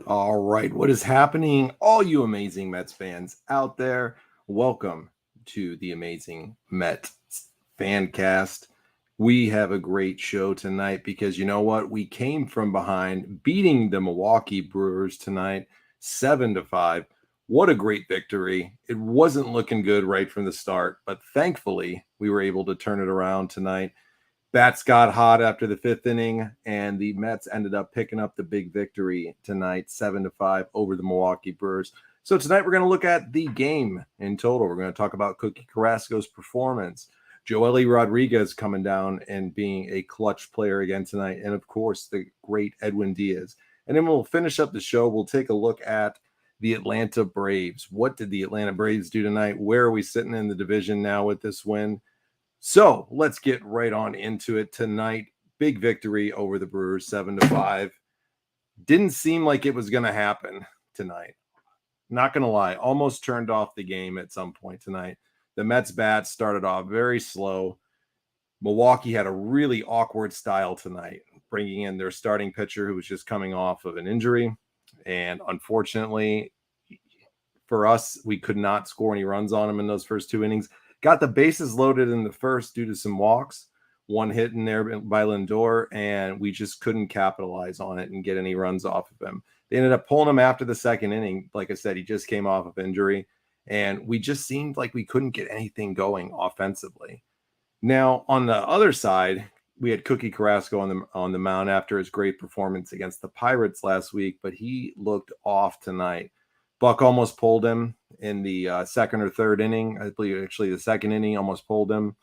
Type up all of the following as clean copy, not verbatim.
All right, what is happening, all you amazing Mets fans out there? Welcome to the Amazing Mets Fancast. We have a great show tonight because you know what? We came from behind, beating the Milwaukee Brewers tonight, 7-5. What a great victory. It wasn't looking good right from the start, but thankfully we were able to turn it around tonight. Bats got hot after the fifth inning, and the Mets ended up picking up the big victory tonight, 7-5 over the Milwaukee Brewers. So tonight we're going to look at the game in total. We're going to talk about Cookie Carrasco's performance, Joely Rodriguez coming down and being a clutch player again tonight, and of course the great Edwin Diaz. And then we'll finish up the show. We'll take a look at the Atlanta Braves. What did the Atlanta Braves do tonight? Where are we sitting in the division now with this win? So let's get right on into it tonight. Big victory over the Brewers, 7-5. Didn't seem like it was going to happen tonight. Not going to lie, almost turned off the game at some point tonight. The Mets bats started off very slow. Milwaukee had a really awkward style tonight, bringing in their starting pitcher who was just coming off of an injury. And unfortunately, for us, we could not score any runs on him in those first two innings. Got the bases loaded in the first due to some walks, one hit in there by Lindor, and we just couldn't capitalize on it and get any runs off of him. They ended up pulling him after the second inning. Like I said, he just came off of injury, and we just seemed like we couldn't get anything going offensively. Now, on the other side, we had Cookie Carrasco on the mound after his great performance against the Pirates last week, but he looked off tonight. Buck almost pulled him in the second or third inning. I believe actually the second inning almost pulled him.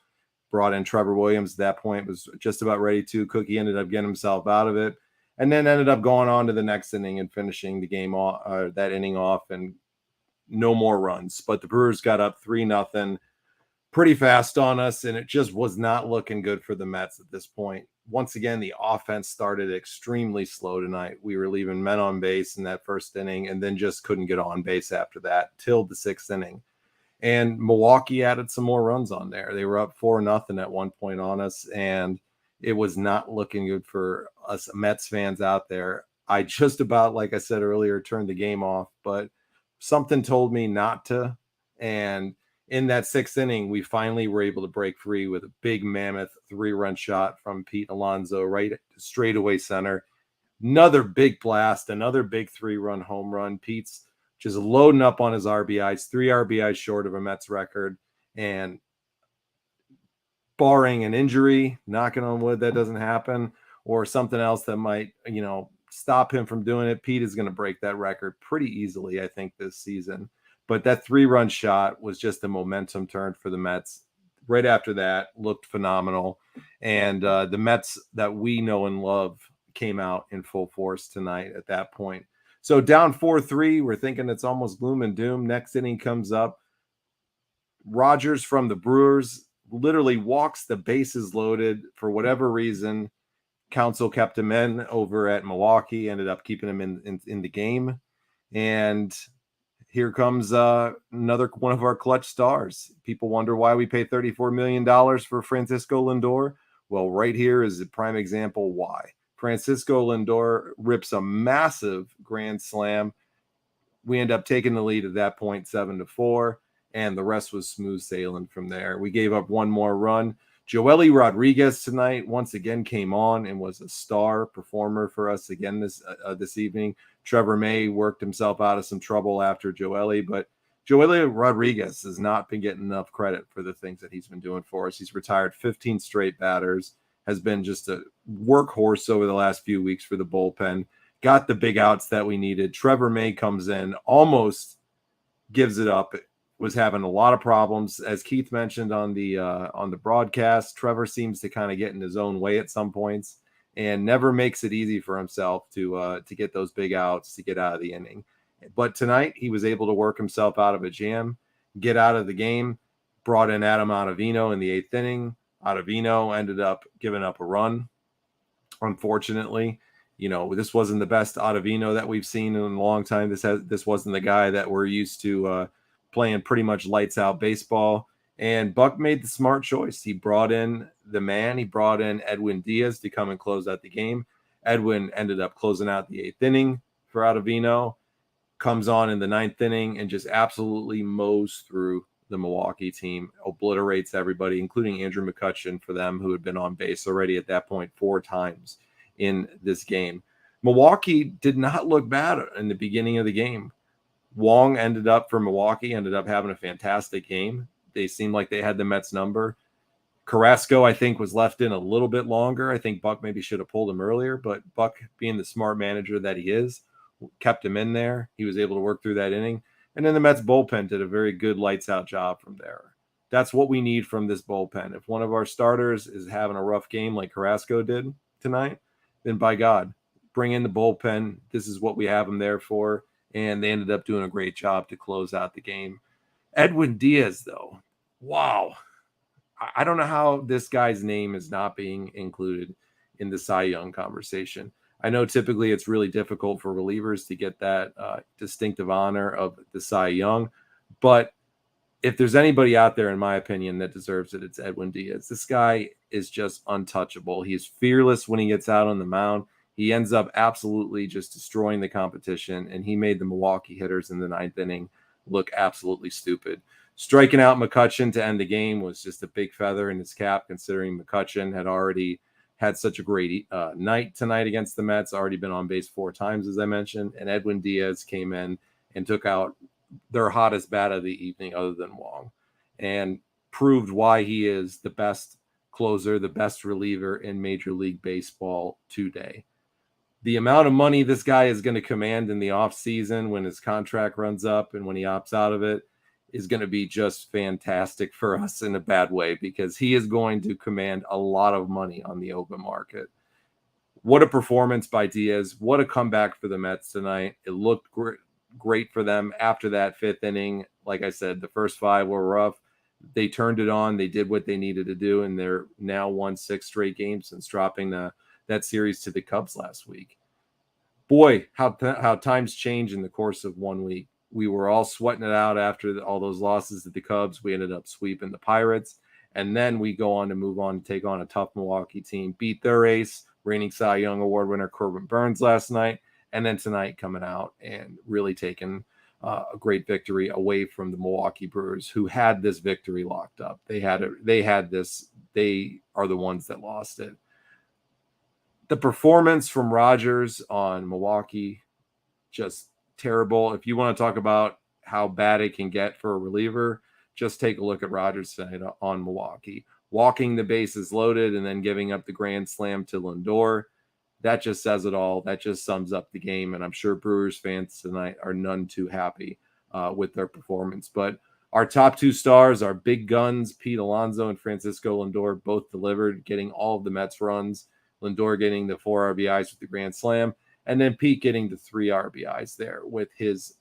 Brought in Trevor Williams at that point, was just about ready to. Cookie ended up getting himself out of it, and then ended up going on to the next inning and finishing the game off, that inning off, and no more runs. But the Brewers got up 3-0 pretty fast on us, and it just was not looking good for the Mets at this point. Once again, the offense started extremely slow tonight. We were leaving men on base in that first inning and then just couldn't get on base after that till the sixth inning. And Milwaukee added some more runs on there. They were up 4-0 at one point on us, and it was not looking good for us Mets fans out there. I just about, like I said earlier, turned the game off, but something told me not to. And in that sixth inning, we finally were able to break free with a big mammoth 3-run shot from Pete Alonso right straightaway center. Another big blast, another big 3-run home run. Pete's just loading up on his RBIs, 3 RBIs short of a Mets record. And barring an injury, knocking on wood that doesn't happen, or something else that might, stop him from doing it, Pete is going to break that record pretty easily, I think, this season. But that 3-run shot was just a momentum turn for the Mets. Right after that, looked phenomenal. And the Mets that we know and love came out in full force tonight at that point. So down 4-3, we're thinking it's almost gloom and doom. Next inning comes up. Rogers from the Brewers literally walks the bases loaded for whatever reason. Council kept him in over at Milwaukee, ended up keeping him in the game. And here comes another one of our clutch stars. People wonder why we pay $34 million for Francisco Lindor. Well, right here is a prime example why. Francisco Lindor rips a massive grand slam. We end up taking the lead at that point, 7-4, and the rest was smooth sailing from there. We gave up one more run. Joely Rodriguez tonight once again came on and was a star performer for us again this evening. Trevor May worked himself out of some trouble after Joely, but Joely Rodriguez has not been getting enough credit for the things that he's been doing for us. He's retired 15 straight batters, has been just a workhorse over the last few weeks for the bullpen, got the big outs that we needed. Trevor May comes in, almost gives it up, was having a lot of problems. As Keith mentioned on the broadcast, Trevor seems to kind of get in his own way at some points and never makes it easy for himself to get those big outs, to get out of the inning. But tonight he was able to work himself out of a jam, get out of the game, brought in Adam Ottavino in the eighth inning. Ottavino ended up giving up a run. Unfortunately, this wasn't the best Ottavino that we've seen in a long time. This wasn't the guy that we're used to playing pretty much lights out baseball. And Buck made the smart choice. He brought in the man. He brought in Edwin Diaz to come and close out the game. Edwin ended up closing out the eighth inning, for Ottavino, comes on in the ninth inning and just absolutely mows through the Milwaukee team, obliterates everybody, including Andrew McCutchen for them, who had been on base already at that point 4 times in this game. Milwaukee did not look bad in the beginning of the game. Wong ended up having a fantastic game. They seemed like they had the Mets number. Carrasco, I think, was left in a little bit longer. I think Buck maybe should have pulled him earlier, but Buck, being the smart manager that he is, kept him in there. He was able to work through that inning. And then the Mets bullpen did a very good lights out job from there. That's what we need from this bullpen. If one of our starters is having a rough game like Carrasco did tonight, then by God, bring in the bullpen. This is what we have them there for. And they ended up doing a great job to close out the game. Edwin Diaz, though, wow. I don't know how this guy's name is not being included in the Cy Young conversation. I know typically it's really difficult for relievers to get that distinctive honor of the Cy Young, but if there's anybody out there, in my opinion, that deserves it, it's Edwin Diaz. This guy is just untouchable. He's fearless when he gets out on the mound. He ends up absolutely just destroying the competition, and he made the Milwaukee hitters in the ninth inning look absolutely stupid. Striking out McCutchen to end the game was just a big feather in his cap, considering McCutchen had already had such a great night tonight against the Mets, already been on base 4 times, as I mentioned, and Edwin Diaz came in and took out their hottest bat of the evening other than Wong, and proved why he is the best closer, the best reliever in Major League Baseball today. The amount of money this guy is going to command in the offseason when his contract runs up and when he opts out of it is going to be just fantastic for us in a bad way, because he is going to command a lot of money on the open market. What a performance by Diaz. What a comeback for the Mets tonight. It looked great for them after that 5th inning. Like I said, the first 5 were rough. They turned it on. They did what they needed to do, and they're now won 6 straight games since dropping that series to the Cubs last week. Boy, how times change in the course of 1 week. We were all sweating it out after all those losses to the Cubs. We ended up sweeping the Pirates. And then we go on to move on to take on a tough Milwaukee team, beat their ace, reigning Cy Young Award winner Corbin Burns last night. And then tonight coming out and really taking a great victory away from the Milwaukee Brewers, who had this victory locked up. They had this. They are the ones that lost it. The performance from Rogers on Milwaukee, just terrible. If you want to talk about how bad it can get for a reliever, just take a look at Rogers tonight on Milwaukee. Walking the bases loaded and then giving up the grand slam to Lindor. That just says it all. That just sums up the game. And I'm sure Brewers fans tonight are none too happy with their performance. But our top 2 stars, our big guns, Pete Alonso and Francisco Lindor, both delivered, getting all of the Mets runs. Lindor getting the 4 RBIs with the grand slam. And then Pete getting the 3 RBIs there with his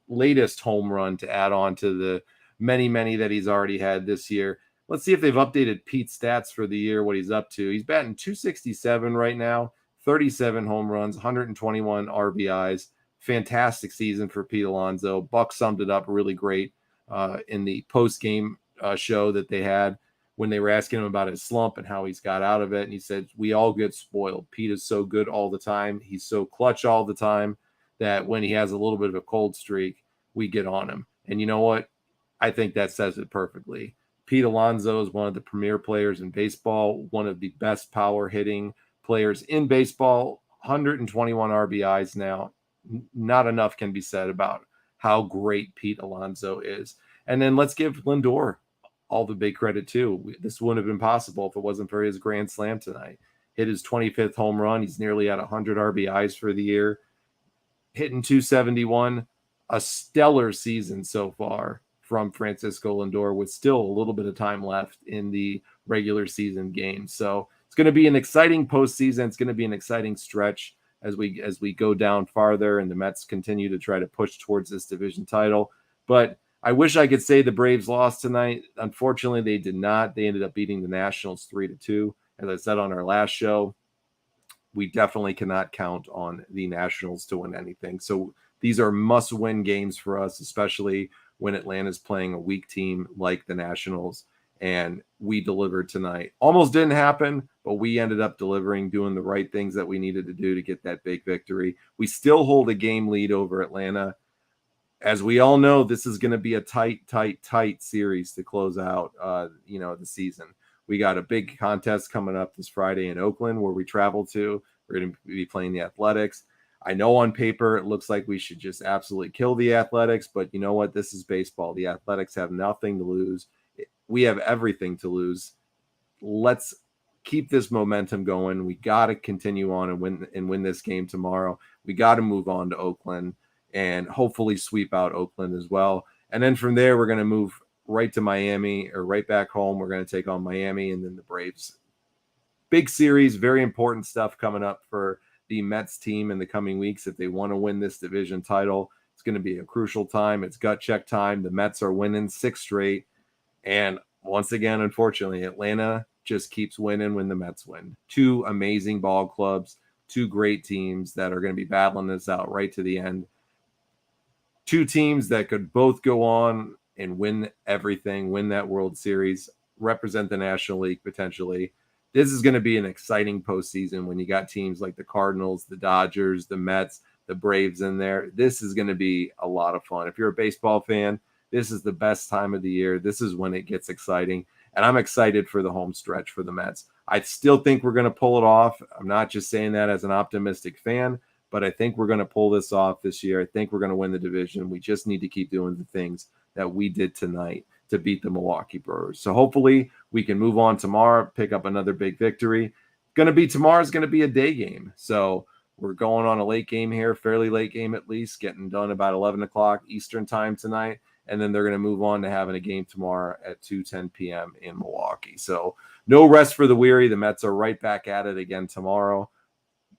latest home run to add on to the many, many that he's already had this year. Let's see if they've updated Pete's stats for the year, what he's up to. He's batting .267 right now, 37 home runs, 121 RBIs. Fantastic season for Pete Alonso. Buck summed it up really great in the post-game show that they had when they were asking him about his slump and how he's got out of it. And he said, we all get spoiled. Pete is so good all the time. He's so clutch all the time that when he has a little bit of a cold streak, we get on him. And you know what? I think that says it perfectly. Pete Alonso is one of the premier players in baseball, one of the best power hitting players in baseball, 121 RBIs now. Not enough can be said about how great Pete Alonso is. And then let's give Lindor all the big credit too. This wouldn't have been possible if it wasn't for his grand slam tonight. Hit his 25th home run. He's nearly at 100 RBIs for the year. Hitting .271, a stellar season so far from Francisco Lindor, with still a little bit of time left in the regular season game. So it's going to be an exciting postseason. It's going to be an exciting stretch as we go down farther and the Mets continue to try to push towards this division title. But I wish I could say the Braves lost tonight. Unfortunately, they did not. They ended up beating the Nationals 3-2. As I said on our last show, we definitely cannot count on the Nationals to win anything. So these are must-win games for us, especially when Atlanta's playing a weak team like the Nationals. and we delivered tonight. Almost didn't happen, but we ended up delivering, doing the right things that we needed to do to get that big victory. We still hold a game lead over Atlanta. As we all know, this is going to be a tight series to close out, the season. We got a big contest coming up this Friday in Oakland where we travel to. We're going to be playing the Athletics. I know on paper it looks like we should just absolutely kill the Athletics, but you know what? This is baseball. The Athletics have nothing to lose. We have everything to lose. Let's keep this momentum going. We got to continue on and win this game tomorrow. We got to move on to Oakland and hopefully sweep out Oakland as well. And then from there, we're going to move right to Miami or right back home. We're going to take on Miami and then the Braves. Big series, very important stuff coming up for the Mets team in the coming weeks. If they want to win this division title, it's going to be a crucial time. It's gut check time. The Mets are winning 6 straight. And once again, unfortunately, Atlanta just keeps winning when the Mets win. 2 amazing ball clubs, 2 great teams that are going to be battling this out right to the end. 2 teams that could both go on and win everything, win that World Series, represent the National League potentially. This is going to be an exciting postseason when you got teams like the Cardinals, the Dodgers, the Mets, the Braves in there. This is going to be a lot of fun. If you're a baseball fan, this is the best time of the year. This is when it gets exciting. And I'm excited for the home stretch for the Mets. I still think we're going to pull it off. I'm not just saying that as an optimistic fan, but I think we're going to pull this off this year. I think we're going to win the division. We just need to keep doing the things that we did tonight to beat the Milwaukee Brewers. So hopefully we can move on tomorrow, pick up another big victory. Tomorrow's going to be a day game. So we're going on a late game here, fairly late game at least, getting done about 11 o'clock Eastern time tonight. And then they're going to move on to having a game tomorrow at 2:10 p.m. in Milwaukee. So no rest for the weary. The Mets are right back at it again tomorrow,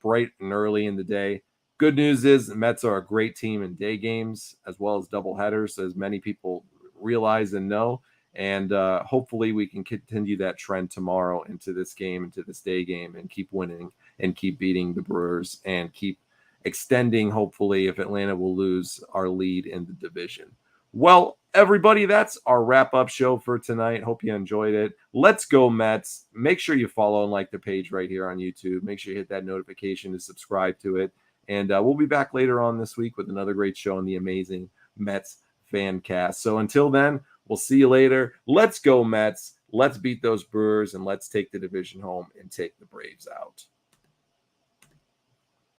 bright and early in the day. Good news is the Mets are a great team in day games as well as doubleheaders, as many people realize and know. And hopefully we can continue that trend tomorrow into this game, into this day game, and keep winning and keep beating the Brewers and keep extending, hopefully, if Atlanta will lose, our lead in the division. Well, everybody, that's our wrap-up show for tonight. Hope you enjoyed it. Let's go, Mets. Make sure you follow and like the page right here on YouTube. Make sure you hit that notification to subscribe to it. And we'll be back later on this week with another great show on the amazing Mets fan cast. So until then, we'll see you later. Let's go, Mets. Let's beat those Brewers, and let's take the division home and take the Braves out.